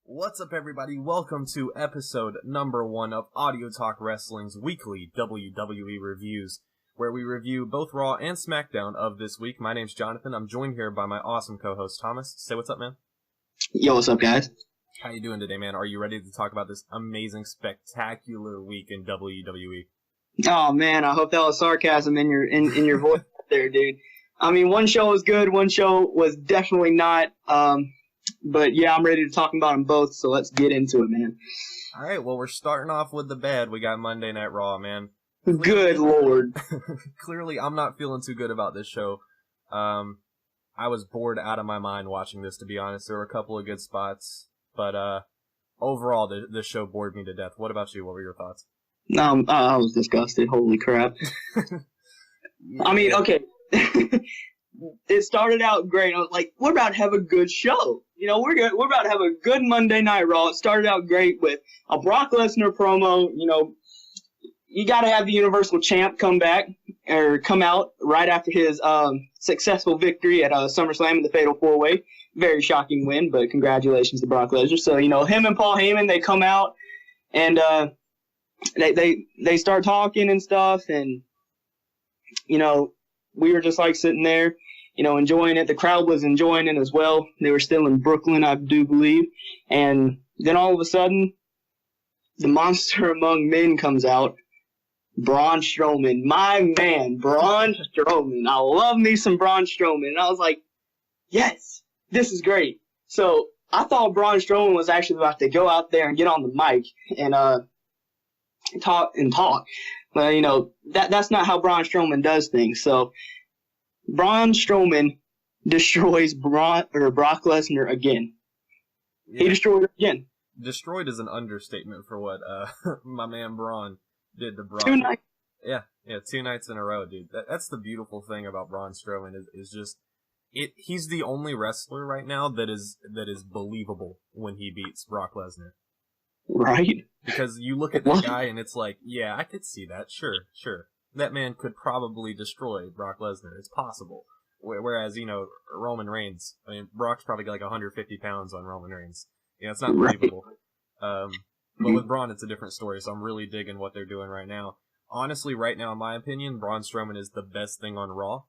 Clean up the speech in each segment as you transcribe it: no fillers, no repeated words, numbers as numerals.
What's up, everybody? Welcome to episode number 1 of Audio Talk Wrestling's weekly WWE reviews, where we review both Raw and SmackDown of this week. My name's Jonathan. I'm joined here by my awesome co-host, Thomas. Say what's up, man. Yo, what's up, guys? How you doing today, man? Are you ready to talk about this amazing, spectacular week in WWE? Oh, man, I hope that was sarcasm in your voice there, dude. I mean, one show was good, one show was definitely not. But yeah, I'm ready to talk about them both, so let's get into it, man. All right, well, we're starting off with the bad. We got Monday Night Raw, man. Good Lord. Clearly, I'm not feeling too good about this show. I was bored out of my mind watching this, to be honest. There were a couple of good spots, but overall, the show bored me to death. What about you? What were your thoughts? I was disgusted. Holy crap. I mean, okay. It started out great. I was like, we're about to have a good show. You know, we're about to have a good Monday Night Raw. It started out great with a Brock Lesnar promo. You know, you got to have the Universal Champ come out right after his successful victory at SummerSlam in the Fatal 4-Way. Very shocking win, but congratulations to Brock Lesnar. So, you know, him and Paul Heyman, they come out and they start talking and stuff, and you know, we were just like sitting there, you know, enjoying it. The crowd was enjoying it as well. They were still in Brooklyn, I do believe. And then all of a sudden, the monster among men comes out. Braun Strowman. My man, Braun Strowman. I love me some Braun Strowman. And I was like, yes, this is great. So I thought Braun Strowman was actually about to go out there and get on the mic and talk. But, you know, that's not how Braun Strowman does things. So Braun Strowman destroys Brock Lesnar again. Yeah. He destroyed him again. Destroyed is an understatement for what my man Braun did to Brock. 2 nights. Yeah, 2 nights in a row, dude. That's the beautiful thing about Braun Strowman is just he's the only wrestler right now that is believable when he beats Brock Lesnar. Right? Because you look at the guy and it's like, yeah, I could see that. Sure. That man could probably destroy Brock Lesnar. It's possible. Whereas, you know, Roman Reigns, I mean, Brock's probably got like 150 pounds on Roman Reigns. Yeah, it's not believable. Right. But with Braun, it's a different story, so I'm really digging what they're doing right now. Honestly, right now, in my opinion, Braun Strowman is the best thing on Raw.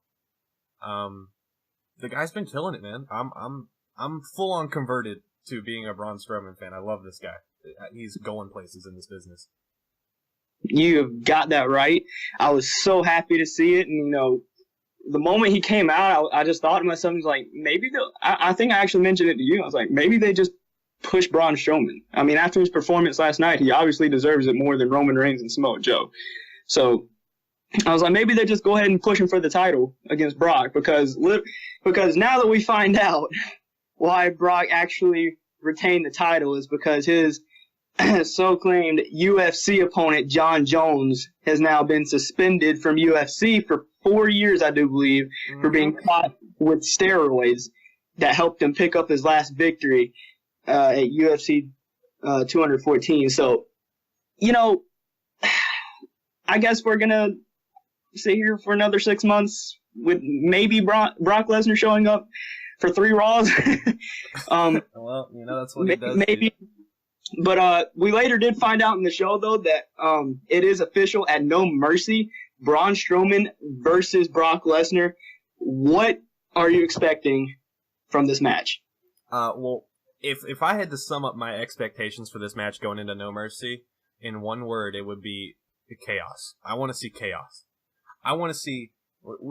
The guy's been killing it, man. I'm full on converted to being a Braun Strowman fan. I love this guy. He's going places in this business. You have got that right. I was so happy to see it. And, you know, the moment he came out, I just thought to myself, I was like, maybe I think I actually mentioned it to you. I was like, maybe they just push Braun Strowman. I mean, after his performance last night, he obviously deserves it more than Roman Reigns and Samoa Joe. So I was like, maybe they just go ahead and push him for the title against Brock because now that we find out why Brock actually retained the title is because his so-claimed UFC opponent, John Jones, has now been suspended from UFC for 4 years, I do believe, for being caught with steroids that helped him pick up his last victory at UFC 214. So, you know, I guess we're going to sit here for another 6 months with maybe Brock Lesnar showing up for 3 Raws. Well, you know, that's what he does. Maybe. But we later did find out in the show, though, that it is official at No Mercy, Braun Strowman versus Brock Lesnar. What are you expecting from this match? Well, if I had to sum up my expectations for this match going into No Mercy in one word, it would be chaos. I want to see chaos. I want to see...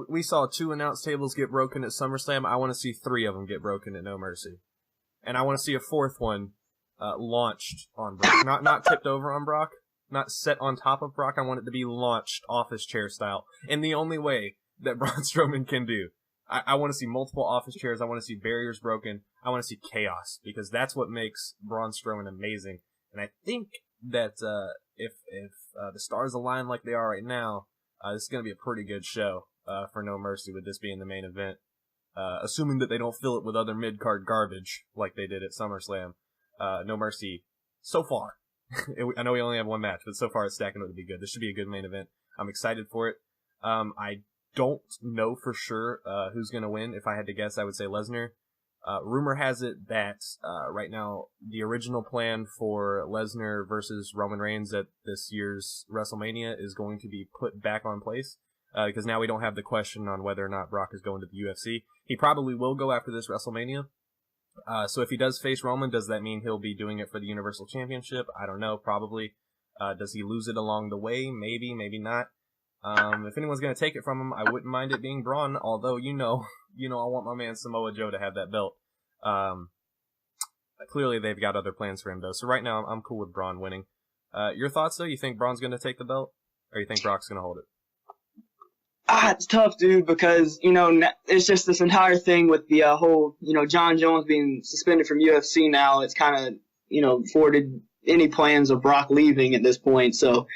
We saw 2 announce tables get broken at SummerSlam. I want to see 3 of them get broken at No Mercy. And I want to see a 4th one launched on Brock. Not tipped over on Brock. Not set on top of Brock. I want it to be launched office chair style. In the only way that Braun Strowman can do. I want to see multiple office chairs. I want to see barriers broken. I want to see chaos. Because that's what makes Braun Strowman amazing. And I think that if the stars align like they are right now, this is going to be a pretty good show for No Mercy with this being the main event. Assuming that they don't fill it with other mid-card garbage like they did at SummerSlam. No Mercy, so far. I know we only have 1 match, but so far it's stacking up to be good. This should be a good main event. I'm excited for it. I don't know for sure who's going to win. If I had to guess, I would say Lesnar. Rumor has it that right now the original plan for Lesnar versus Roman Reigns at this year's WrestleMania is going to be put back on place because now we don't have the question on whether or not Brock is going to the UFC. He probably will go after this WrestleMania. So if he does face Roman, does that mean he'll be doing it for the Universal Championship? I don't know, probably. Does he lose it along the way? Maybe, maybe not. If anyone's going to take it from him, I wouldn't mind it being Braun, although, I want my man Samoa Joe to have that belt. Clearly they've got other plans for him, though. So right now, I'm cool with Braun winning. Your thoughts, though? You think Braun's going to take the belt? Or you think Brock's going to hold it? It's tough, dude, because, it's just this entire thing with the whole, John Jones being suspended from UFC now. It's kind of, thwarted any plans of Brock leaving at this point. So,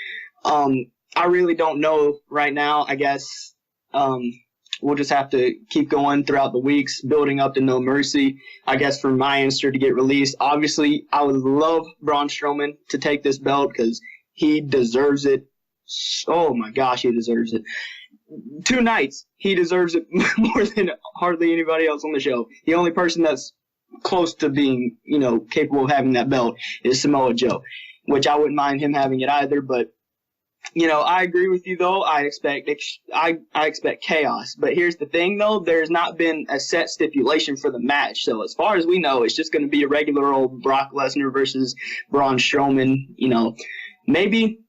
I really don't know right now. I guess we'll just have to keep going throughout the weeks, building up to No Mercy, I guess, for my answer to get released. Obviously, I would love Braun Strowman to take this belt because he deserves it. Oh, my gosh, he deserves it. 2 nights, he deserves it more than hardly anybody else on the show. The only person that's close to being, capable of having that belt is Samoa Joe, which I wouldn't mind him having it either, but I agree with you, though. I expect chaos. But here's the thing, though. There's not been a set stipulation for the match. So as far as we know, it's just going to be a regular old Brock Lesnar versus Braun Strowman. Maybe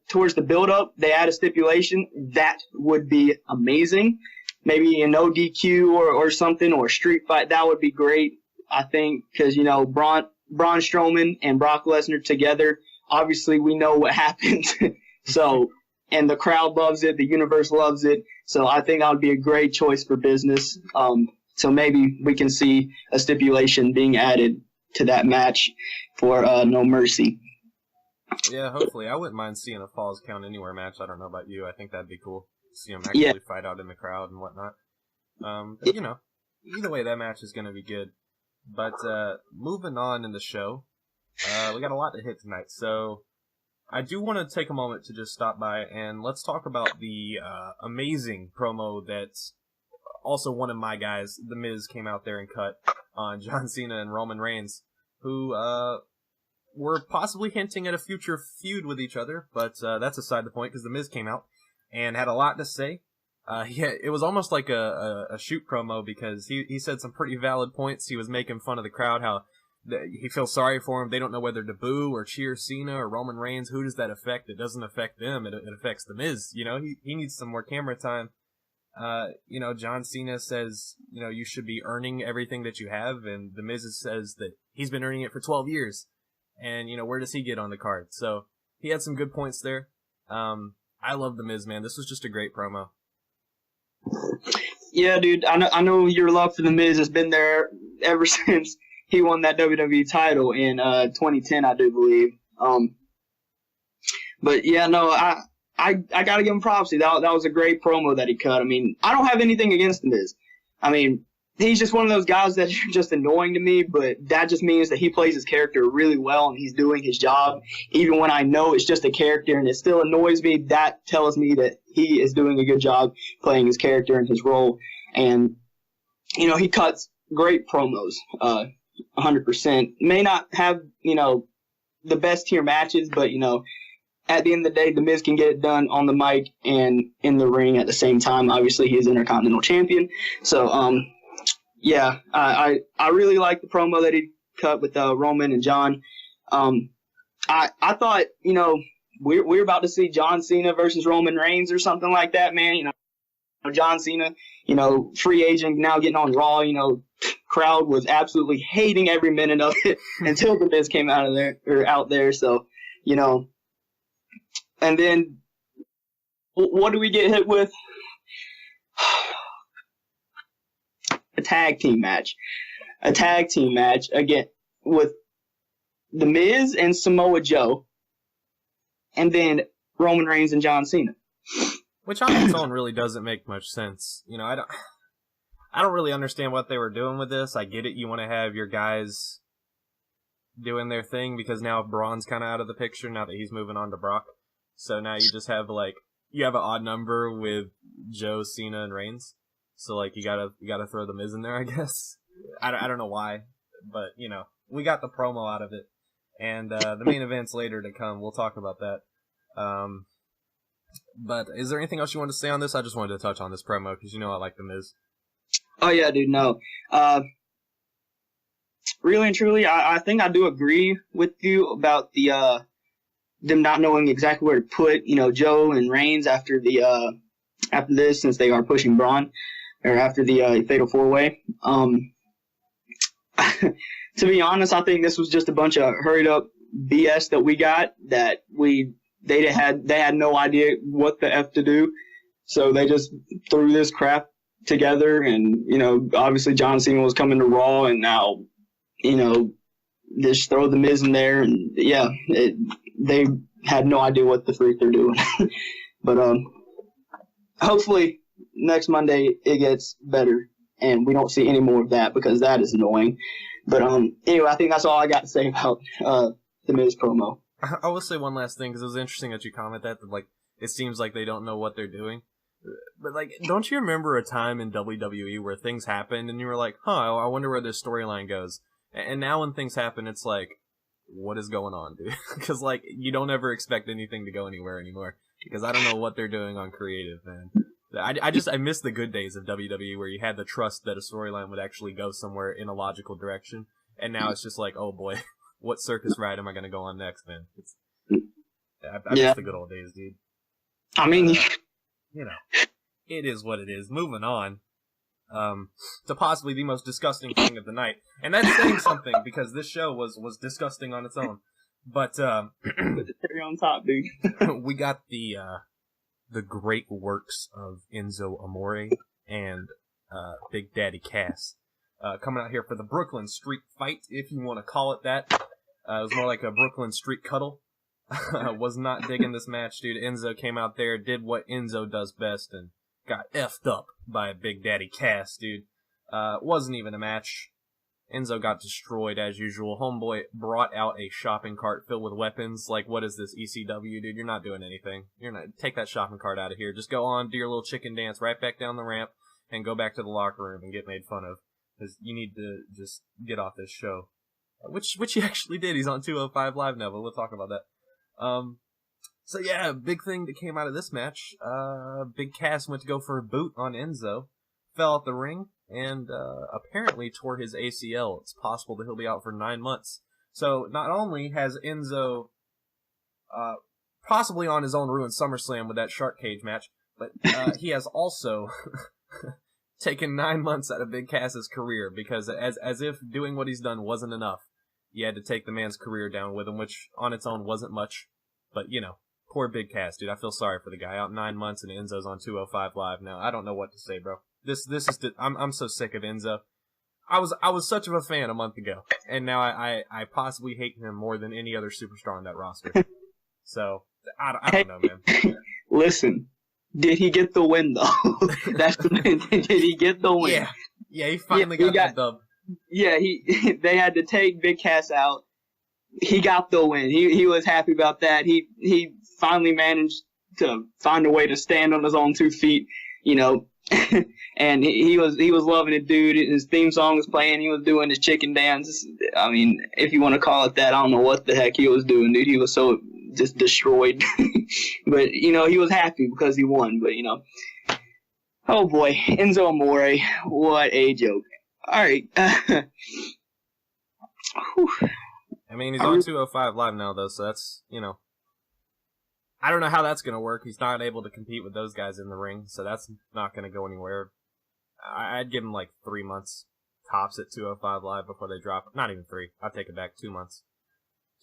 towards the build-up, they add a stipulation. That would be amazing. Maybe an ODQ or something, or a street fight. That would be great, I think, because, Braun Strowman and Brock Lesnar together, obviously, we know what happened. So, and the crowd loves it. The universe loves it. So I think that would be a great choice for business. So maybe we can see a stipulation being added to that match for No Mercy. Yeah, hopefully. I wouldn't mind seeing a Falls Count Anywhere match. I don't know about you. I think that'd be cool. See them actually fight out in the crowd and whatnot. But, either way, that match is going to be good. But moving on in the show. We got a lot to hit tonight, so I do want to take a moment to just stop by and let's talk about the amazing promo that also one of my guys, The Miz, came out there and cut on John Cena and Roman Reigns, who were possibly hinting at a future feud with each other, but that's aside the point because The Miz came out and had a lot to say. It was almost like a shoot promo because he said some pretty valid points. He was making fun of the crowd, how he feels sorry for him. They don't know whether to boo or cheer Cena or Roman Reigns. Who does that affect? It doesn't affect them. It affects The Miz. He needs some more camera time. John Cena says, you should be earning everything that you have. And The Miz says that he's been earning it for 12 years. And, where does he get on the card? So he had some good points there. I love The Miz, man. This was just a great promo. Yeah, dude. I know your love for The Miz has been there ever since he won that WWE title in 2010, I do believe. But yeah, no, I gotta give him props. That was a great promo that he cut. I mean, I don't have anything against The Miz. I mean, he's just one of those guys that's just annoying to me, but that just means that he plays his character really well and he's doing his job. Even when I know it's just a character and it still annoys me, that tells me that he is doing a good job playing his character and his role. And, he cuts great promos. 100%. May not have, the best tier matches, but, at the end of the day, The Miz can get it done on the mic and in the ring at the same time. Obviously, he is Intercontinental Champion. So, yeah, I really like the promo that he cut with Roman and John. I thought, we're about to see John Cena versus Roman Reigns or something like that, man. John Cena, free agent, now getting on Raw, crowd was absolutely hating every minute of it until The Miz came out there. So, and then what do we get hit with? A tag team match again with The Miz and Samoa Joe, and then Roman Reigns and John Cena. Which on its own really doesn't make much sense. I don't really understand what they were doing with this. I get it. You want to have your guys doing their thing because now Braun's kind of out of the picture now that he's moving on to Brock. So now you just have you have an odd number with Joe, Cena, and Reigns. So you gotta throw The Miz in there, I guess. I don't know why, but we got the promo out of it, and the main event's later to come. We'll talk about that. But is there anything else you want to say on this? I just wanted to touch on this promo because I like The Miz. Oh yeah, dude. No. Really and truly, I think I do agree with you about the them not knowing exactly where to put Joe and Reigns after this, since they are pushing Braun, or after the Fatal 4-Way. To be honest, I think this was just a bunch of hurried up BS that we got, that they had no idea what the F to do, so they just threw this crap together. And obviously John Cena was coming to Raw, and now just throw the Miz in there, and they had no idea what the freak they're doing. But hopefully next Monday it gets better and we don't see any more of that, because that is annoying. But anyway, I think that's all I got to say about the Miz promo. I will say one last thing, because it was interesting that you comment that it seems like they don't know what they're doing. But don't you remember a time in WWE where things happened and you were like, I wonder where this storyline goes? And now when things happen, it's like, what is going on, dude? Because you don't ever expect anything to go anywhere anymore, because I don't know what they're doing on creative, man. I miss the good days of WWE where you had the trust that a storyline would actually go somewhere in a logical direction, and now it's just like, oh boy, what circus ride am I going to go on next, man? I miss the good old days, dude. I mean, it is what it is. Moving on to possibly the most disgusting thing of the night, and that's saying something, because this show was disgusting on its own. But put the cherry on top, dude. We got the great works of Enzo Amore and Big Daddy Cass coming out here for the Brooklyn Street Fight, if you want to call it that. It was more like a Brooklyn Street Cuddle. Was not digging this match, dude. Enzo came out there, did what Enzo does best, and got effed up by Big Daddy Cass, dude. Wasn't even a match. Enzo got destroyed as usual. Homeboy brought out a shopping cart filled with weapons. What is this, ECW, dude? You're not doing anything. Take that shopping cart out of here. Just go on, do your little chicken dance right back down the ramp, and go back to the locker room and get made fun of. Because you need to just get off this show. Which he actually did. He's on 205 Live now, but we'll talk about that. So yeah, big thing that came out of this match. Big Cass went to go for a boot on Enzo, fell out the ring, and apparently tore his ACL. It's possible that he'll be out for 9 months. So not only has Enzo possibly on his own ruined SummerSlam with that shark cage match, but he has also taken 9 months out of Big Cass's career, because as if doing what he's done wasn't enough, you had to take the man's career down with him, which on its own wasn't much. But, poor Big Cass, dude. I feel sorry for the guy. Out 9 months and Enzo's on 205 Live now. I don't know what to say, bro. This is I'm so sick of Enzo. I was such of a fan a month ago, and now I possibly hate him more than any other superstar on that roster. So I don't know, man. Listen, did he get the win though? That's the main thing. Did he get the win? Yeah, he finally got the dub. Yeah, they had to take Big Cass out. He got the win. He was happy about that. He finally managed to find a way to stand on his own 2 feet, and he was loving it, dude. His theme song was playing. He was doing his chicken dance. I mean, if you want to call it that, I don't know what the heck he was doing, dude. He was so just destroyed. But, he was happy because he won. But, oh boy, Enzo Amore, what a joke. All right. I mean, he's on 205 Live now, though, so that's, I don't know how that's going to work. He's not able to compete with those guys in the ring, so that's not going to go anywhere. I'd give him 3 months tops at 205 Live before they drop. Not even 3. I'll take it back. 2 months.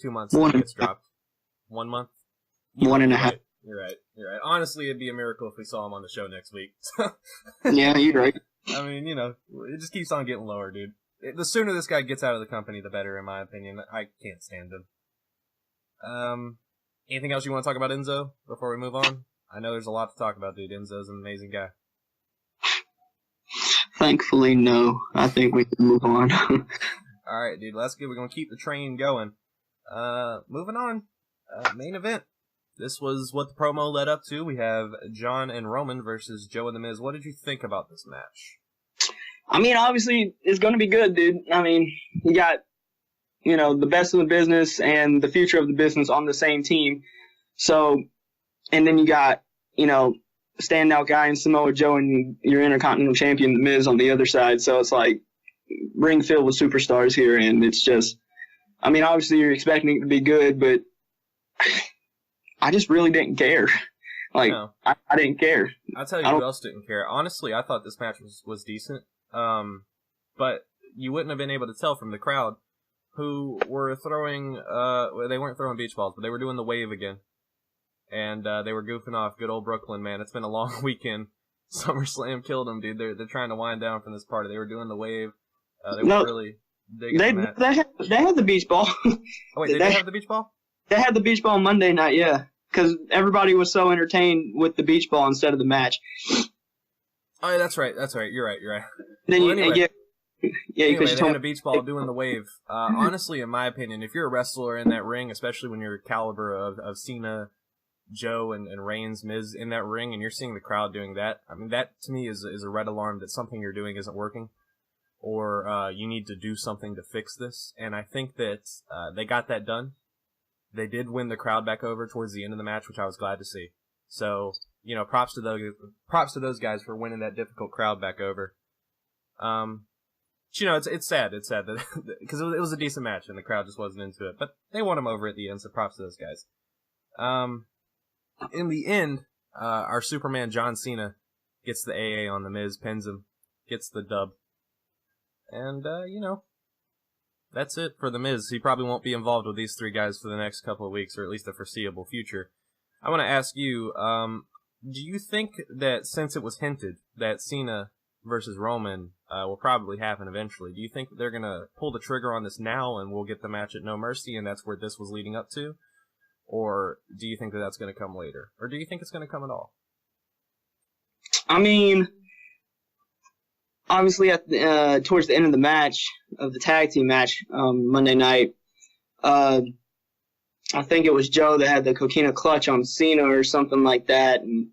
2 months until it gets dropped. 1 month? 1.5. You're right. Honestly, it'd be a miracle if we saw him on the show next week. Yeah, you're right. I mean, it just keeps on getting lower, dude. The sooner this guy gets out of the company, the better, in my opinion. I can't stand him. Anything else you want to talk about Enzo before we move on? I know there's a lot to talk about, dude. Enzo's an amazing guy. Thankfully, no. I think we can move on. All right, dude. That's good. We're going to keep the train going. Moving on. Main event. This was what the promo led up to. We have John and Roman versus Joe and The Miz. What did you think about this match? I mean, obviously, it's going to be good, dude. I mean, you got, the best of the business and the future of the business on the same team. So, and then you got, standout guy in Samoa Joe and your Intercontinental Champion, The Miz, on the other side. So it's like ring filled with superstars here, and it's just, I mean, obviously you're expecting it to be good, but I just really didn't care. Like, no. I didn't care. I'll tell you who else didn't care. Honestly, I thought this match was decent. But you wouldn't have been able to tell from the crowd who were throwing, they weren't throwing beach balls, but they were doing the wave again. And they were goofing off. Good old Brooklyn, man. It's been a long weekend. SummerSlam killed them, dude. They're trying to wind down from this party. They were doing the wave. They were really digging the match. They had the beach ball. Oh, wait, did they have the beach ball? They had the beach ball Monday night, yeah. Because everybody was so entertained with the beach ball instead of the match. Oh, yeah, that's right. You're right. Then anyway, they had a beach ball doing the wave. Honestly, in my opinion, if you're a wrestler in that ring, especially when you're caliber of Cena, Joe, and Reigns, Miz in that ring, and you're seeing the crowd doing that, I mean, that to me is a red alarm that something you're doing isn't working, or you need to do something to fix this. And I think that they got that done. They did win the crowd back over towards the end of the match, which I was glad to see. So, props to those guys for winning that difficult crowd back over. It's sad. It's sad that because it was a decent match and the crowd just wasn't into it, but they won them over at the end. So props to those guys. In the end, our Superman John Cena gets the AA on the Miz, pins him, gets the dub, and that's it for the Miz. He probably won't be involved with these three guys for the next couple of weeks, or at least the foreseeable future. I want to ask you, do you think that since it was hinted that Cena versus Roman will probably happen eventually, do you think they're going to pull the trigger on this now and we'll get the match at No Mercy and that's where this was leading up to? Or do you think that that's going to come later? Or do you think it's going to come at all? I mean, obviously towards the end of the match, of the tag team match Monday night, I think it was Joe that had the coquina clutch on Cena or something like that, and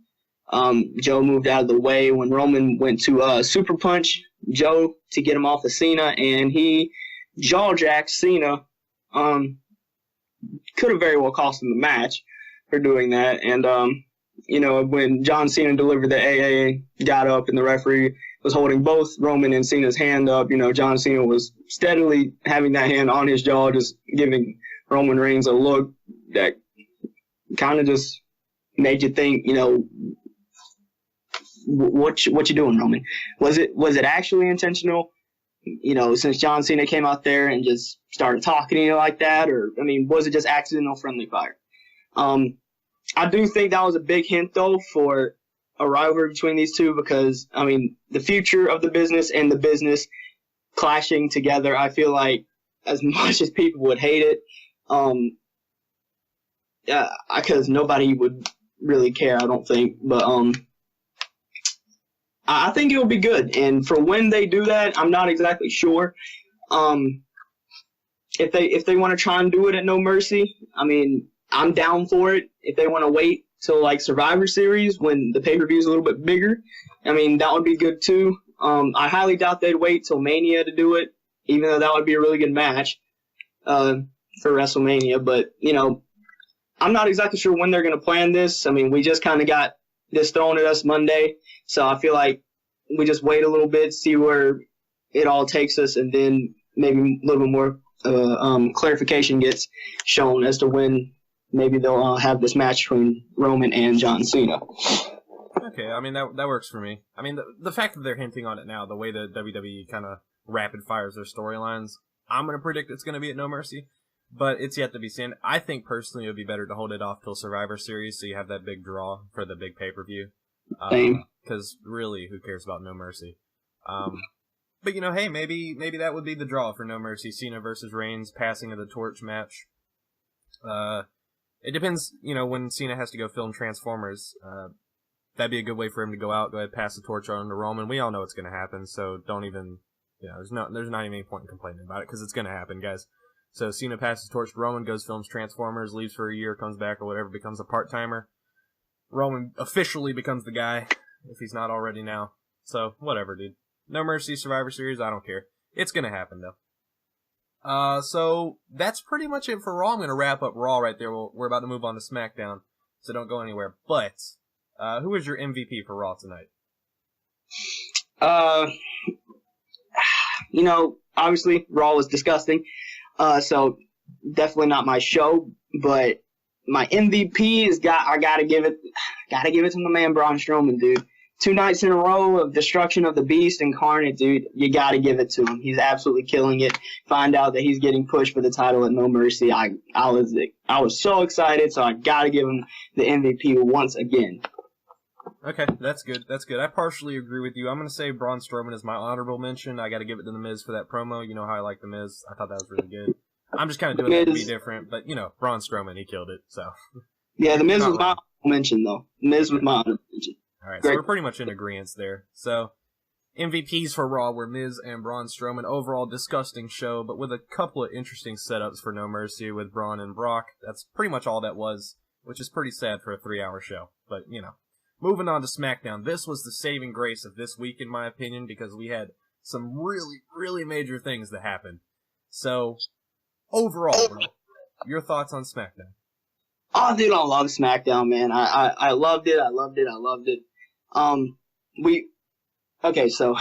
Joe moved out of the way when Roman went to super punch Joe to get him off of Cena, and he jaw-jacked Cena. Could have very well cost him the match for doing that. And, when John Cena delivered the AA, got up, and the referee was holding both Roman and Cena's hand up, John Cena was steadily having that hand on his jaw, just giving Roman Reigns a look that kind of just made you think, what you doing, Roman? Was it actually intentional? Since John Cena came out there and just started talking to you like that, or was it just accidental friendly fire? I do think that was a big hint though for a rivalry between these two, because the future of the business and the business clashing together, I feel like as much as people would hate it, because nobody would really care, I don't think, but I think it will be good. And for when they do that, I'm not exactly sure. If they want to try and do it at No Mercy, I'm down for it. If they want to wait till like Survivor Series when the pay-per-view is a little bit bigger, that would be good too. I highly doubt they'd wait till Mania to do it, even though that would be a really good match for WrestleMania. But, I'm not exactly sure when they're going to plan this. we just kind of got this thrown at us Monday, so I feel like we just wait a little bit, see where it all takes us, and then maybe a little bit more clarification gets shown as to when maybe they'll have this match between Roman and John Cena. Okay, that works for me. The fact that they're hinting on it now, the way that WWE kind of rapid fires their storylines, I'm going to predict it's going to be at No Mercy, but it's yet to be seen. I think personally it would be better to hold it off till Survivor Series so you have that big draw for the big pay-per-view. Because really, who cares about No Mercy? But hey, maybe that would be the draw for No Mercy. Cena versus Reigns, passing of the torch match. It depends, when Cena has to go film Transformers. That'd be a good way for him to go out, go ahead, pass the torch on to Roman. We all know it's going to happen, so don't even, there's not even any point in complaining about it, because it's going to happen, guys. So Cena passes the torch to Roman, goes films Transformers, leaves for a year, comes back or whatever, becomes a part-timer. Roman officially becomes the guy, if he's not already now. So, whatever, dude. No Mercy Survivor Series, I don't care. It's gonna happen, though. So that's pretty much it for Raw. I'm gonna wrap up Raw right there. We're about to move on to SmackDown, so don't go anywhere. But, who is your MVP for Raw tonight? Obviously, Raw was disgusting. So definitely not my show, but my MVP I gotta give it to my man Braun Strowman, dude. 2 nights in a row of destruction of the Beast incarnate, dude. You gotta give it to him. He's absolutely killing it. Find out that he's getting pushed for the title at No Mercy. I was so excited, so I gotta give him the MVP once again. Okay, that's good. That's good. I partially agree with you. I'm going to say Braun Strowman is my honorable mention. I got to give it to The Miz for that promo. You know how I like The Miz. I thought that was really good. I'm just kind of doing that to be different, but, Braun Strowman, he killed it, so. Yeah, The Miz was my honorable mention, though. The Miz was my honorable mention. All right, so we're pretty much in agreement there. So, MVPs for Raw were Miz and Braun Strowman. Overall, disgusting show, but with a couple of interesting setups for No Mercy with Braun and Brock. That's pretty much all that was, which is pretty sad for a 3-hour show, but, Moving on to SmackDown, this was the saving grace of this week, in my opinion, because we had some really, really major things that happened. So, overall, bro, your thoughts on SmackDown? Oh, dude, I love SmackDown, man. I loved it. Okay, so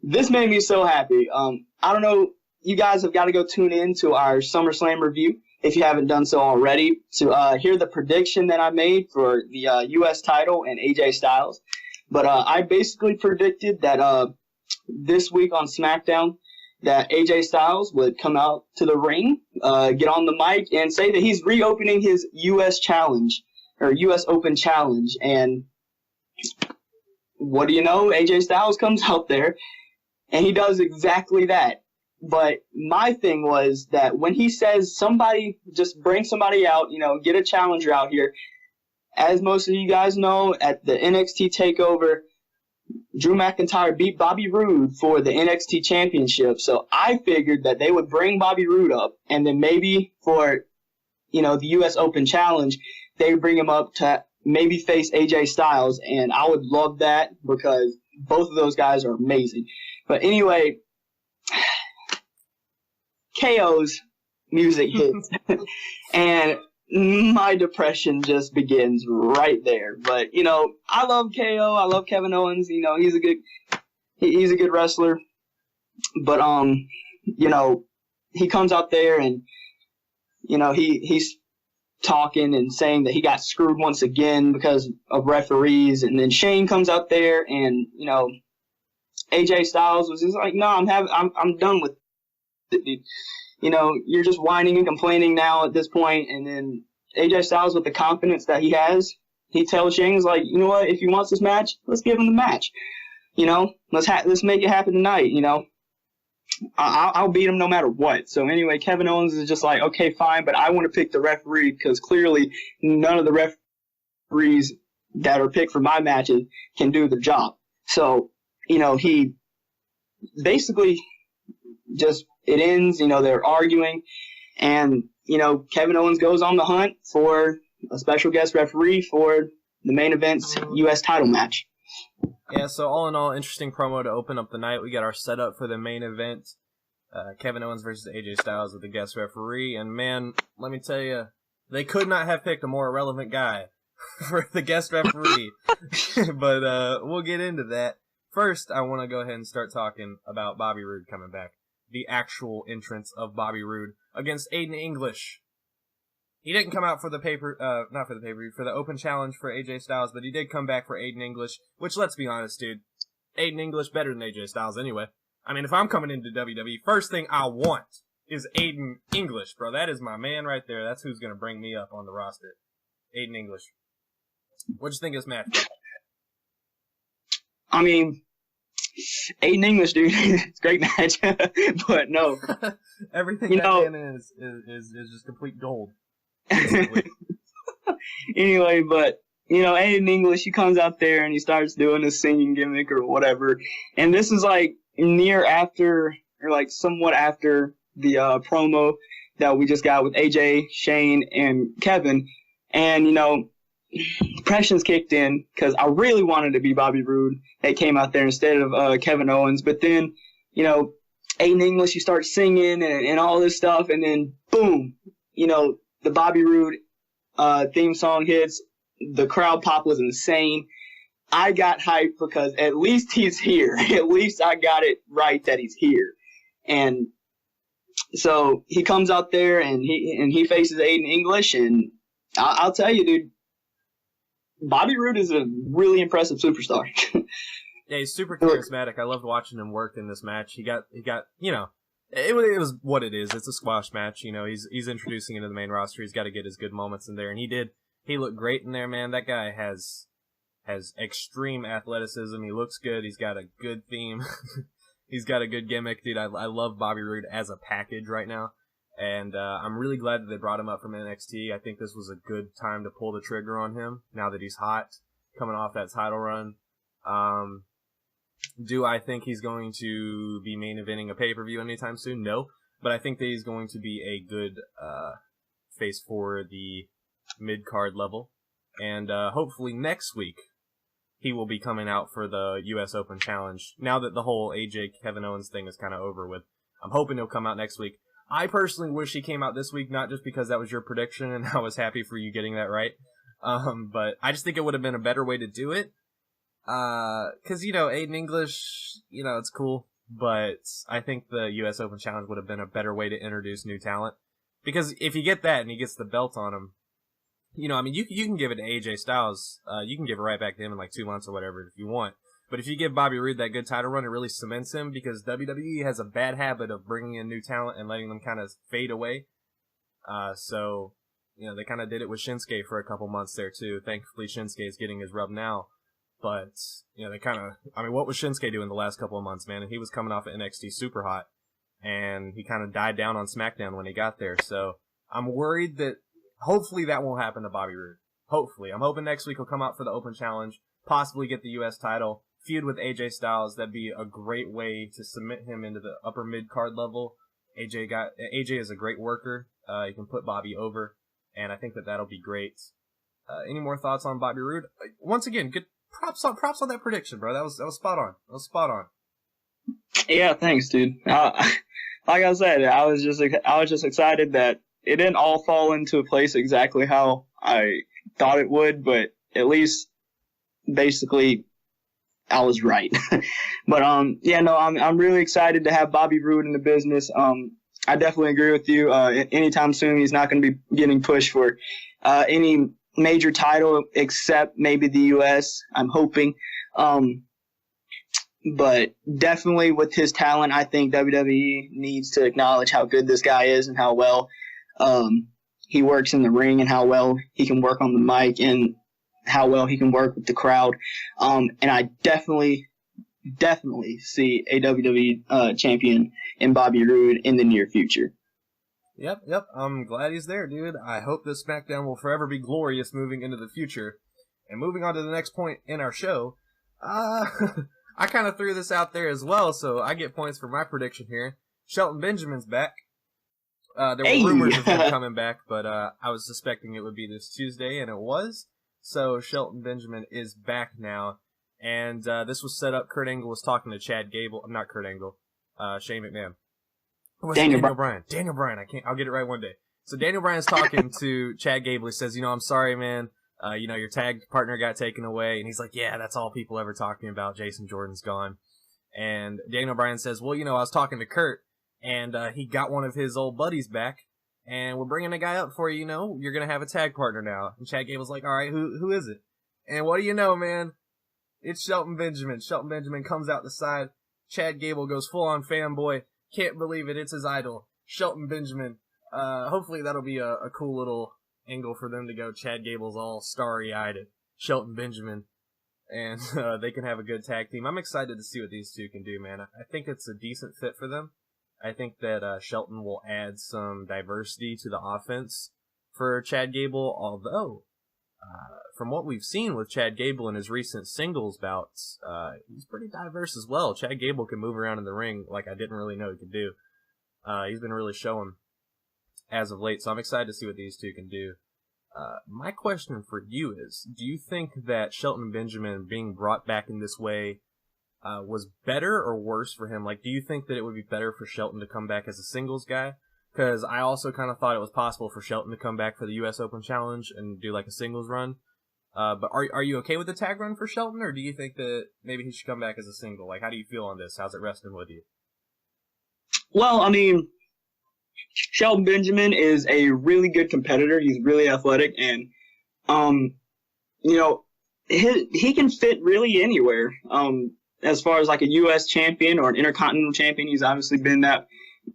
this made me so happy. I don't know, you guys have got to go tune in to our SummerSlam review if you haven't done so already, to hear the prediction that I made for the U.S. title and AJ Styles. But I basically predicted that this week on SmackDown that AJ Styles would come out to the ring, get on the mic, and say that he's reopening his U.S. challenge, or U.S. Open challenge. And what do you know? AJ Styles comes out there, and he does exactly that. But my thing was that when he says somebody, just bring somebody out, get a challenger out here. As most of you guys know, at the NXT TakeOver, Drew McIntyre beat Bobby Roode for the NXT Championship. So I figured that they would bring Bobby Roode up, and then maybe for, the U.S. Open Challenge, they would bring him up to maybe face AJ Styles. And I would love that because both of those guys are amazing. But anyway, KO's music hits, and my depression just begins right there. But I love KO. I love Kevin Owens. He's a good wrestler. But he comes out there and he's talking and saying that he got screwed once again because of referees. And then Shane comes out there and AJ Styles was just like, no, I'm done with. You're just whining and complaining now at this point. And then AJ Styles, with the confidence that he has, he tells Shane, he's like, you know what, if he wants this match, let's give him the match. Let's make it happen tonight. I'll beat him no matter what. So anyway, Kevin Owens is just like, okay, fine, but I want to pick the referee because clearly none of the referees that are picked for my matches can do the job. So, he basically just, it ends, they're arguing, and, Kevin Owens goes on the hunt for a special guest referee for the main event's U.S. title match. Yeah, so all in all, interesting promo to open up the night. We got our setup for the main event, Kevin Owens versus AJ Styles with the guest referee, and man, let me tell you, they could not have picked a more irrelevant guy for the guest referee, but we'll get into that. First, I want to go ahead and start talking about Bobby Roode coming back. The actual entrance of Bobby Roode against Aiden English. He didn't come out for the for the open challenge for AJ Styles, but he did come back for Aiden English, which, let's be honest, dude, Aiden English better than AJ Styles anyway. I mean, if I'm coming into WWE, first thing I want is Aiden English, bro. That is my man right there. That's who's going to bring me up on the roster. Aiden English. What'd you think of this match, bro? I mean, Aiden English, dude, it's a great match, but no. Everything that man is just complete gold. Anyway, but, Aiden English, he comes out there and he starts doing his singing gimmick or whatever, and this is like somewhat after the promo that we just got with AJ, Shane, and Kevin, and, Pressions kicked in because I really wanted to be Bobby Roode that came out there instead of Kevin Owens. But then, Aiden English, you start singing and all this stuff, and then boom, the Bobby Roode theme song hits. The crowd pop was insane. I got hyped because at least he's here. At least I got it right that he's here. And so he comes out there and he faces Aiden English, and I'll tell you, dude, Bobby Roode is a really impressive superstar. Yeah, he's super charismatic. I loved watching him work in this match. He got it was what it is. It's a squash match. He's introducing into the main roster. He's got to get his good moments in there, and he did. He looked great in there, man. That guy has extreme athleticism. He looks good. He's got a good theme. He's got a good gimmick, dude. I love Bobby Roode as a package right now, and I'm really glad that they brought him up from NXT. I think this was a good time to pull the trigger on him now that he's hot, coming off that title run. Do I think he's going to be main eventing a pay-per-view anytime soon? No, but I think that he's going to be a good face for the mid-card level, and hopefully next week he will be coming out for the U.S. Open Challenge. Now that the whole AJ Kevin Owens thing is kind of over with, I'm hoping he'll come out next week. I personally wish he came out this week, not just because that was your prediction and I was happy for you getting that right, but I just think it would have been a better way to do it. Because, Aiden English, it's cool, but I think the U.S. Open Challenge would have been a better way to introduce new talent. Because if you get that and he gets the belt on him, you can give it to AJ Styles. You can give it right back to him in like 2 months or whatever if you want. But if you give Bobby Roode that good title run, it really cements him, because WWE has a bad habit of bringing in new talent and letting them kind of fade away. So, they kind of did it with Shinsuke for a couple months there too. Thankfully, Shinsuke is getting his rub now. But, they kind of, what was Shinsuke doing the last couple of months, man? And he was coming off of NXT super hot, and he kind of died down on SmackDown when he got there. So I'm worried that hopefully that won't happen to Bobby Roode. Hopefully. I'm hoping next week he'll come out for the Open Challenge, possibly get the U.S. title, feud with AJ Styles. That'd be a great way to submit him into the upper mid-card level. AJ is a great worker. He can put Bobby over, and I think that'll be great. Any more thoughts on Bobby Roode? Once again, good props on that prediction, bro. That was spot on. That was spot on. Yeah, thanks, dude. Like I said, I was just excited that it didn't all fall into a place exactly how I thought it would, but at least basically I was right. But I'm really excited to have Bobby Roode in the business. I definitely agree with you. Anytime soon he's not going to be getting pushed for any major title except maybe the US, I'm hoping. But definitely with his talent, I think WWE needs to acknowledge how good this guy is and how well he works in the ring, and how well he can work on the mic, and how well he can work with the crowd. And I definitely see a WWE champion in Bobby Roode in the near future. Yep. I'm glad he's there, dude. I hope this SmackDown will forever be glorious moving into the future. And moving on to the next point in our show, I kind of threw this out there as well, so I get points for my prediction here. Shelton Benjamin's back. There were rumors of him coming back, but I was suspecting it would be this Tuesday, and it was. So Shelton Benjamin is back now, and this was set up. Kurt Angle was talking to Chad Gable. Not Kurt Angle. Shane McMahon. Daniel Bryan. Daniel Bryan. I'll get it right one day. So Daniel Bryan's talking to Chad Gable. He says, I'm sorry, man. Your tag partner got taken away. And he's like, yeah, that's all people ever talking about. Jason Jordan's gone. And Daniel Bryan says, well, I was talking to Kurt, and he got one of his old buddies back, and we're bringing a guy up for you. You're going to have a tag partner now. And Chad Gable's like, all right, who is it? And what do you know, man? It's Shelton Benjamin. Shelton Benjamin comes out the side. Chad Gable goes full-on fanboy. Can't believe it. It's his idol, Shelton Benjamin. Hopefully that'll be a cool little angle for them to go. Chad Gable's all starry-eyed at Shelton Benjamin, and they can have a good tag team. I'm excited to see what these two can do, man. I think it's a decent fit for them. I think that Shelton will add some diversity to the offense for Chad Gable, although from what we've seen with Chad Gable in his recent singles bouts, he's pretty diverse as well. Chad Gable can move around in the ring like I didn't really know he could do. He's been really showing as of late, so I'm excited to see what these two can do. My question for you is, do you think that Shelton Benjamin being brought back in this way was better or worse for him? Like, do you think that it would be better for Shelton to come back as a singles guy? Because I also kind of thought it was possible for Shelton to come back for the U.S. Open Challenge and do like a singles run. But are you okay with the tag run for Shelton, or do you think that maybe he should come back as a single? Like, how do you feel on this? How's it resting with you? Well, I mean, Shelton Benjamin is a really good competitor. He's really athletic, and you know, he can fit really anywhere. As far as like a U.S. champion or an intercontinental champion, he's obviously been that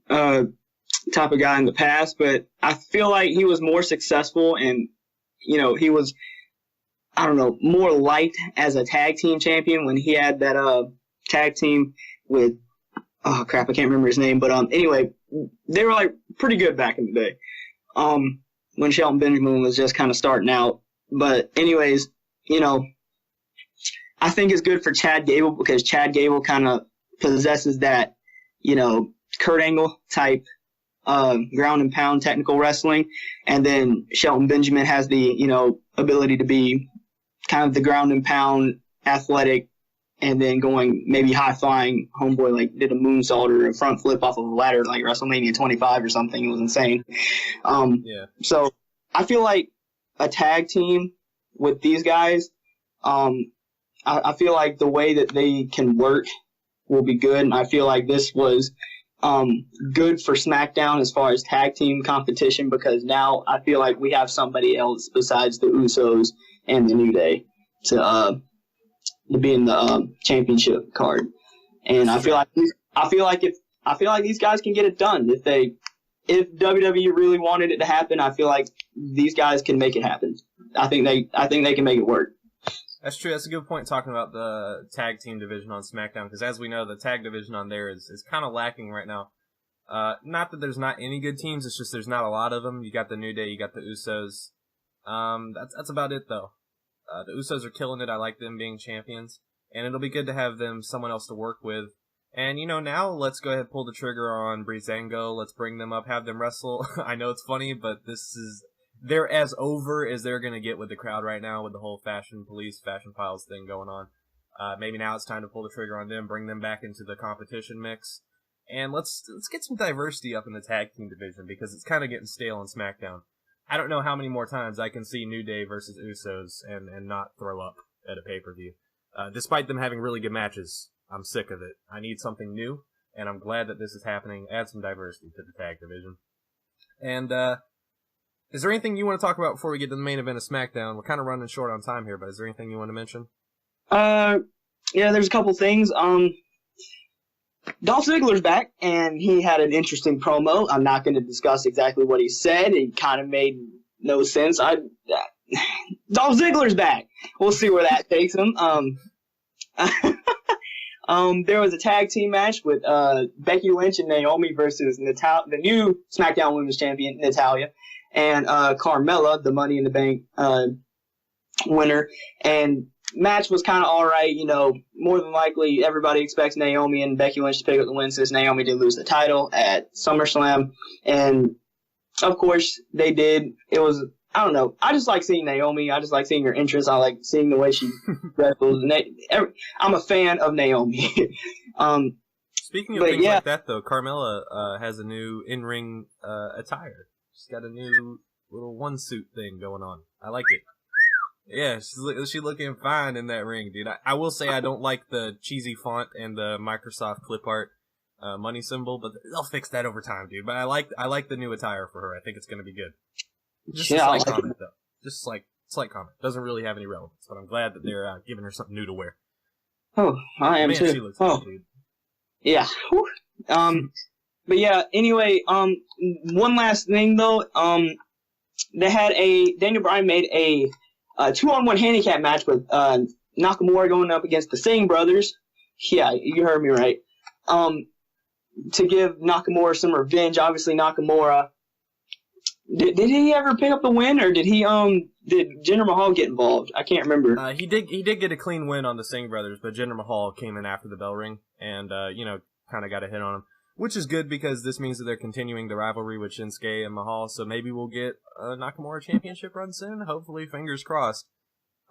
type of guy in the past. But I feel like he was more successful, and he was, I don't know, more liked as a tag team champion when he had that tag team with, oh crap, I can't remember his name, but anyway, they were like pretty good back in the day. When Shelton Benjamin was just kind of starting out. But anyways, I think it's good for Chad Gable because Chad Gable kind of possesses that, Kurt Angle type ground and pound technical wrestling, and then Shelton Benjamin has the ability to be kind of the ground and pound athletic, and then going maybe high flying. Homeboy like did a moonsault or a front flip off of a ladder like WrestleMania 25 or something. It was insane. Yeah. So I feel like a tag team with these guys, I feel like the way that they can work will be good, and I feel like this was good for SmackDown as far as tag team competition, because now I feel like we have somebody else besides the Usos and the New Day to be in the championship card. And I feel like these guys can get it done if WWE really wanted it to happen. I feel like these guys can make it happen. I think they can make it work. That's true. That's a good point talking about the tag team division on SmackDown, because as we know, the tag division on there is kind of lacking right now. Not that there's not any good teams, it's just there's not a lot of them. You got the New Day, you got the Usos. That's about it, though. The Usos are killing it. I like them being champions, and it'll be good to have them someone else to work with. And, now let's go ahead and pull the trigger on Breezango. Let's bring them up, have them wrestle. I know it's funny, but they're as over as they're going to get with the crowd right now with the whole Fashion Police, Fashion Files thing going on. Maybe now it's time to pull the trigger on them, bring them back into the competition mix. And let's get some diversity up in the tag team division, because it's kind of getting stale on SmackDown. I don't know how many more times I can see New Day versus Usos and not throw up at a pay-per-view. Despite them having really good matches, I'm sick of it. I need something new, and I'm glad that this is happening. Add some diversity to the tag division. And, is there anything you want to talk about before we get to the main event of SmackDown? We're kind of running short on time here, but is there anything you want to mention? Yeah, there's a couple things. Dolph Ziggler's back, and he had an interesting promo. I'm not going to discuss exactly what he said. It kind of made no sense. Dolph Ziggler's back. We'll see where that takes him. There was a tag team match with Becky Lynch and Naomi versus the new SmackDown Women's Champion, Natalya, and Carmella, the Money in the Bank winner. And match was kind of all right. More than likely, everybody expects Naomi and Becky Lynch to pick up the win since Naomi did lose the title at SummerSlam. And, of course, they did. It was, I don't know. I just like seeing Naomi. I just like seeing her interest. I like seeing the way she wrestles. I'm a fan of Naomi. Speaking of things like that, though, Carmella has a new in-ring attire. She's got a new little one-suit thing going on. I like it. Yeah, she's looking fine in that ring, dude. I will say I don't like the cheesy font and the Microsoft clip art money symbol, but they'll fix that over time, dude. But I like the new attire for her. I think it's going to be good. Just a slight comment, though. Just like slight comment. Doesn't really have any relevance, but I'm glad that they're giving her something new to wear. Oh, I am too. She looks good, dude. Yeah. But yeah, anyway, one last thing though, they had Daniel Bryan made a 2-on-1 handicap match with Nakamura going up against the Singh brothers. Yeah, you heard me right. To give Nakamura some revenge. Obviously, Nakamura did he ever pick up the win, or did Jinder Mahal get involved? I can't remember. He did get a clean win on the Singh brothers, but Jinder Mahal came in after the bell ring and kind of got a hit on him. Which is good because this means that they're continuing the rivalry with Shinsuke and Mahal, so maybe we'll get a Nakamura championship run soon. Hopefully, fingers crossed.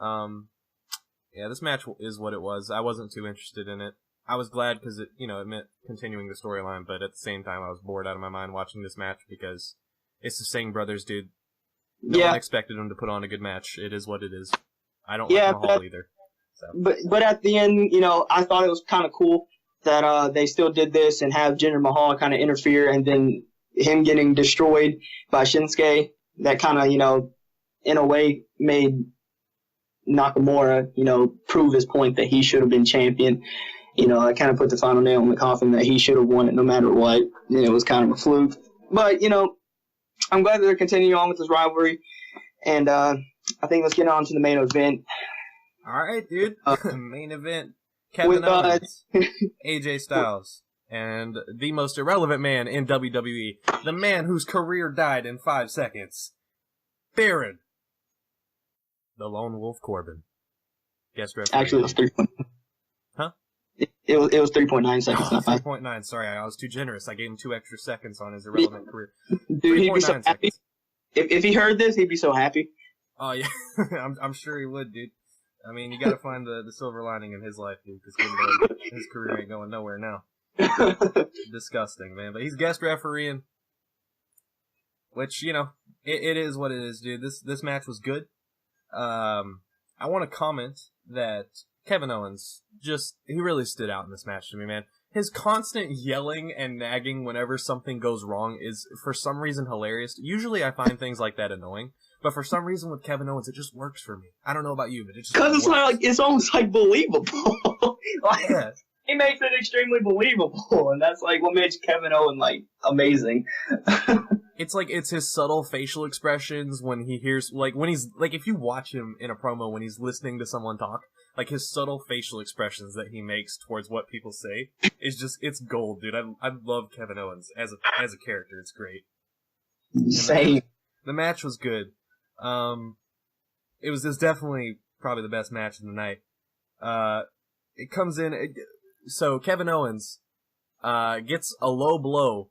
Yeah, this match is what it was. I wasn't too interested in it. I was glad because it meant continuing the storyline, but at the same time, I was bored out of my mind watching this match because it's the Singh brothers, dude. No one expected them to put on a good match. It is what it is. I don't like Mahal either. So. But at the end, I thought it was kind of cool that they still did this and have Jinder Mahal kind of interfere, and then him getting destroyed by Shinsuke. That kind of, in a way made Nakamura, prove his point that he should have been champion. I kind of put the final nail in the coffin that he should have won it no matter what. It was kind of a fluke. But, I'm glad that they're continuing on with this rivalry. And I think let's get on to the main event. All right, dude. Main event. Kevin Owens, AJ Styles, and the most irrelevant man in WWE. The man whose career died in 5 seconds. Baron. The Lone Wolf Corbin. Guest referee. Actually, it was 3. Huh? It was 3.9 seconds, not 5. 3.9. Sorry, I was too generous. I gave him 2 extra seconds on his irrelevant career. Dude, he'd be so happy. If he heard this, he'd be so happy. Oh, yeah. I'm sure he would, dude. I mean, you gotta find the silver lining in his life, dude, because his career ain't going nowhere now. Disgusting, man. But he's guest refereeing, which, it is what it is, dude. This match was good. I want to comment that Kevin Owens he really stood out in this match to me, man. His constant yelling and nagging whenever something goes wrong is, for some reason, hilarious. Usually I find things like that annoying, but for some reason with Kevin Owens, it just works for me. I don't know about you, but it just works. Because it's almost like believable. Yeah. He makes it extremely believable, and that's what makes Kevin Owens amazing. It's his subtle facial expressions when he hears if you watch him in a promo when he's listening to someone talk, his subtle facial expressions that he makes towards what people say is it's gold, dude. I love Kevin Owens as a character. It's great. Same. The match was good. It was definitely probably the best match of the night. It comes in. So Kevin Owens gets a low blow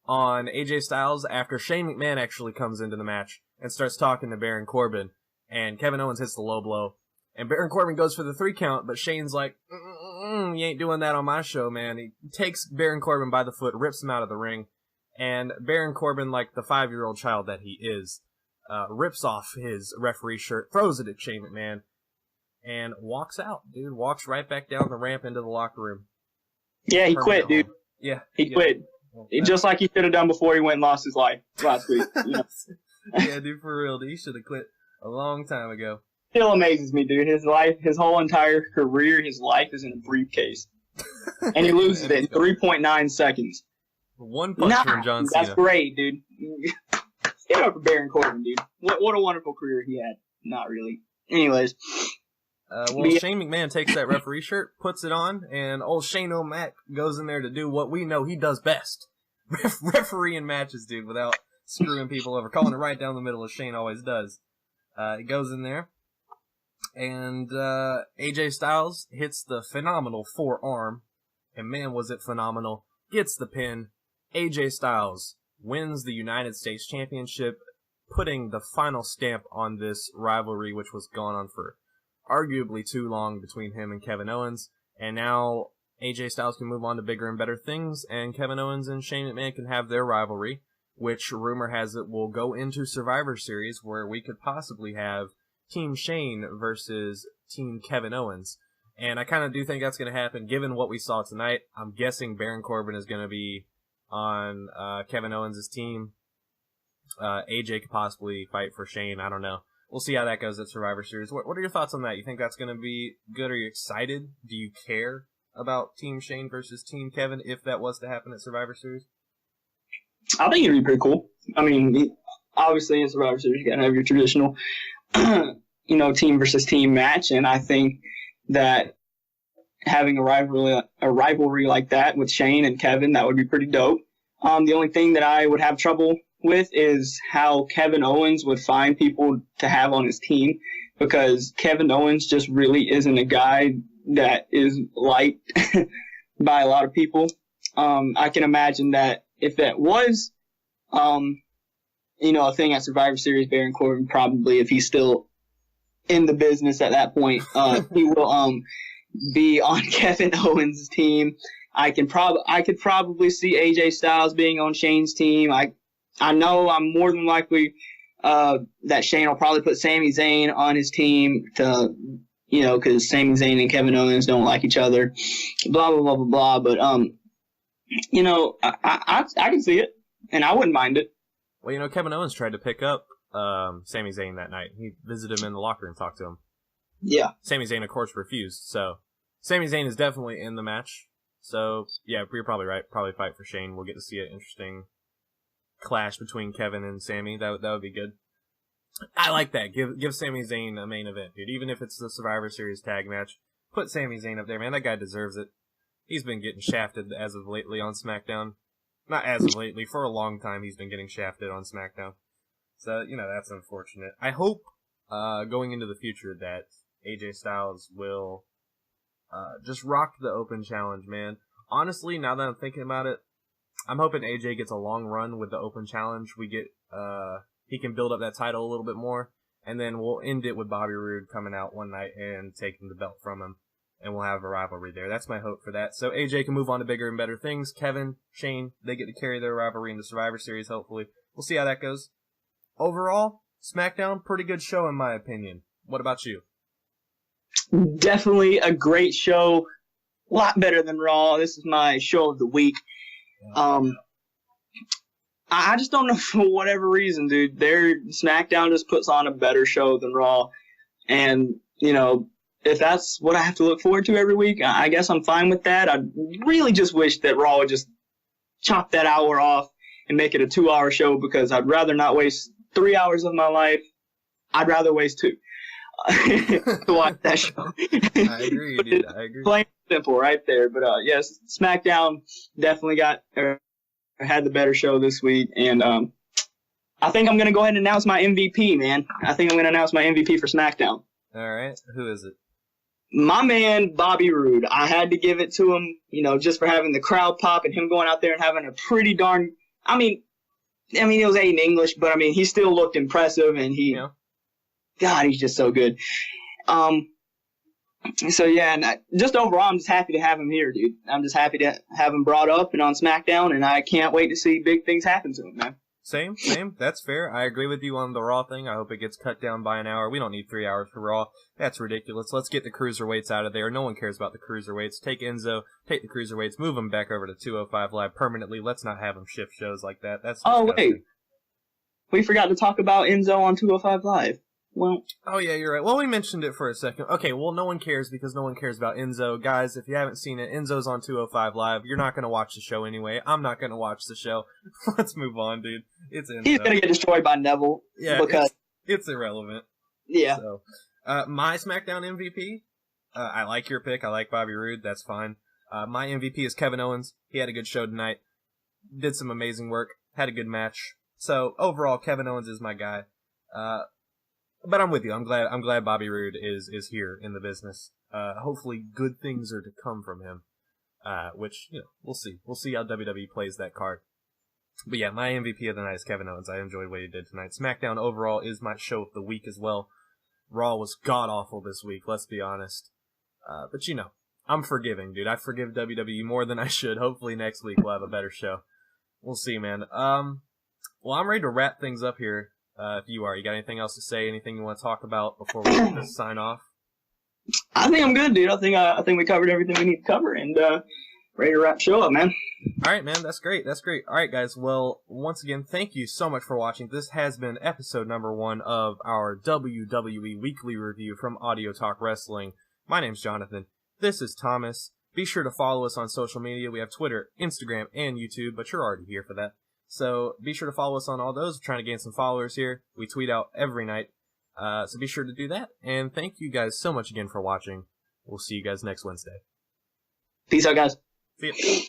on AJ Styles after Shane McMahon actually comes into the match and starts talking to Baron Corbin, and Kevin Owens hits the low blow, and Baron Corbin goes for the 3 count, but Shane's like, you ain't doing that on my show, man. He takes Baron Corbin by the foot, rips him out of the ring, and Baron Corbin, like the 5-year-old child that he is, rips off his referee shirt, throws it at Shane McMahon, and walks out, dude. Walks right back down the ramp into the locker room. Yeah, he quit, dude. Yeah. He quit. Just like he should have done before he went and lost his life last week. Yeah, dude, for real. Dude, he should have quit a long time ago. Still amazes me, dude. His life, his whole entire career, his life is in a briefcase. And he loses it in 3.9 seconds. 1 punch from John Cena. That's great, dude. Get up for Baron Corbin, dude. What a wonderful career he had. Not really. Anyways. Shane McMahon takes that referee shirt, puts it on, and old Shane O'Mac goes in there to do what we know he does best. Refereeing matches, dude, without screwing people over. Calling it right down the middle as Shane always does. He goes in there, and AJ Styles hits the phenomenal forearm, and man, was it phenomenal. Gets the pin. AJ Styles wins the United States Championship, putting the final stamp on this rivalry, which was gone on for arguably too long between him and Kevin Owens, and now AJ Styles can move on to bigger and better things, and Kevin Owens and Shane McMahon can have their rivalry, which rumor has it will go into Survivor Series, where we could possibly have Team Shane versus Team Kevin Owens. And I kind of do think that's going to happen, given what we saw tonight. I'm guessing Baron Corbin is going to be on Kevin Owens' team. AJ could possibly fight for Shane. I don't know. We'll see how that goes at Survivor Series. What are your thoughts on that? You think that's going to be good? Are you excited? Do you care about Team Shane versus Team Kevin if that was to happen at Survivor Series? I think it'd be pretty cool. I mean, obviously in Survivor Series you got to have your traditional, team versus team match, and I think that having a rivalry like that with Shane and Kevin, that would be pretty dope. The only thing that I would have trouble with is how Kevin Owens would find people to have on his team, because Kevin Owens just really isn't a guy that is liked by a lot of people. I can imagine that if that was, a thing at Survivor Series, Baron Corbin probably, if he's still in the business at that point, he will be on Kevin Owens' team. I could probably see AJ Styles being on Shane's team. I know I'm more than likely that Shane will probably put Sami Zayn on his team to, because Sami Zayn and Kevin Owens don't like each other. Blah blah blah blah blah. But I can see it, and I wouldn't mind it. Well, Kevin Owens tried to pick up Sami Zayn that night. He visited him in the locker and talked to him. Yeah. Sami Zayn, of course, refused. So Sami Zayn is definitely in the match. So, yeah, you're probably right. Probably fight for Shane. We'll get to see an interesting clash between Kevin and Sami. That would be good. I like that. Give Sami Zayn a main event, dude. Even if it's the Survivor Series tag match, put Sami Zayn up there, man. That guy deserves it. He's been getting shafted as of lately on SmackDown. Not as of lately. For a long time, he's been getting shafted on SmackDown. So, that's unfortunate. I hope, going into the future, that AJ Styles will just rock the open challenge, man. Honestly, now that I'm thinking about it, I'm hoping AJ gets a long run with the open challenge. We get, he can build up that title a little bit more, and then we'll end it with Bobby Roode coming out one night and taking the belt from him, and we'll have a rivalry there. That's my hope for that. So AJ can move on to bigger and better things. Kevin, Shane, they get to carry their rivalry into Survivor Series, hopefully. We'll see how that goes. Overall, SmackDown, pretty good show in my opinion. What about you? Definitely a great show. A lot better than Raw. This is my show of the week. I just don't know, for whatever reason, dude. Their SmackDown just puts on a better show than Raw. And, if that's what I have to look forward to every week, I guess I'm fine with that. I really just wish that Raw would just chop that hour off and make it a 2-hour show, because I'd rather not waste 3 hours of my life. I'd rather waste 2 to watch that show. I agree, dude. I agree. Plain and simple right there. But, yes, SmackDown definitely had the better show this week. And I think I'm going to go ahead and announce my MVP, man. I think I'm going to announce my MVP for SmackDown. All right. Who is it? My man, Bobby Roode. I had to give it to him, just for having the crowd pop and him going out there and having a pretty darn... I mean, it was in English, but, he still looked impressive, and God, he's just so good. So, yeah, and just overall, I'm just happy to have him here, dude. I'm just happy to have him brought up and on SmackDown, and I can't wait to see big things happen to him, man. Same. That's fair. I agree with you on the Raw thing. I hope it gets cut down by an hour. We don't need 3 hours for Raw. That's ridiculous. Let's get the cruiserweights out of there. No one cares about the cruiserweights. Take Enzo, take the cruiserweights, move them back over to 205 Live permanently. Let's not have them shift shows like that. That's disgusting. Oh, wait. We forgot to talk about Enzo on 205 Live. Well, oh, yeah, you're right. Well, we mentioned it for a second. Okay, well, no one cares because no one cares about Enzo. Guys, if you haven't seen it, Enzo's on 205 Live. You're not going to watch the show anyway. I'm not going to watch the show. Let's move on, dude. It's Enzo. He's going to get destroyed by Neville. Yeah, because it's irrelevant. Yeah. So, my SmackDown MVP, I like your pick. I like Bobby Roode. That's fine. My MVP is Kevin Owens. He had a good show tonight. Did some amazing work. Had a good match. So, overall, Kevin Owens is my guy. But I'm with you. I'm glad Bobby Roode is here in the business. Hopefully good things are to come from him. Which, we'll see. We'll see how WWE plays that card. But yeah, my MVP of the night is Kevin Owens. I enjoyed what he did tonight. SmackDown overall is my show of the week as well. Raw was god-awful this week, let's be honest. But I'm forgiving, dude. I forgive WWE more than I should. Hopefully next week we'll have a better show. We'll see, man. Well, I'm ready to wrap things up here. If you are, you got anything else to say? Anything you want to talk about before we sign off? I think I'm good, dude. I think we covered everything we need to cover, and ready to wrap show up, man. All right, man. That's great. All right, guys. Well, once again, thank you so much for watching. This has been episode number 1 of our WWE Weekly Review from Audio Talk Wrestling. My name's Jonathan. This is Thomas. Be sure to follow us on social media. We have Twitter, Instagram, and YouTube, but you're already here for that. So be sure to follow us on all those. We're trying to gain some followers here. We tweet out every night. So be sure to do that. And thank you guys so much again for watching. We'll see you guys next Wednesday. Peace out, guys. See ya.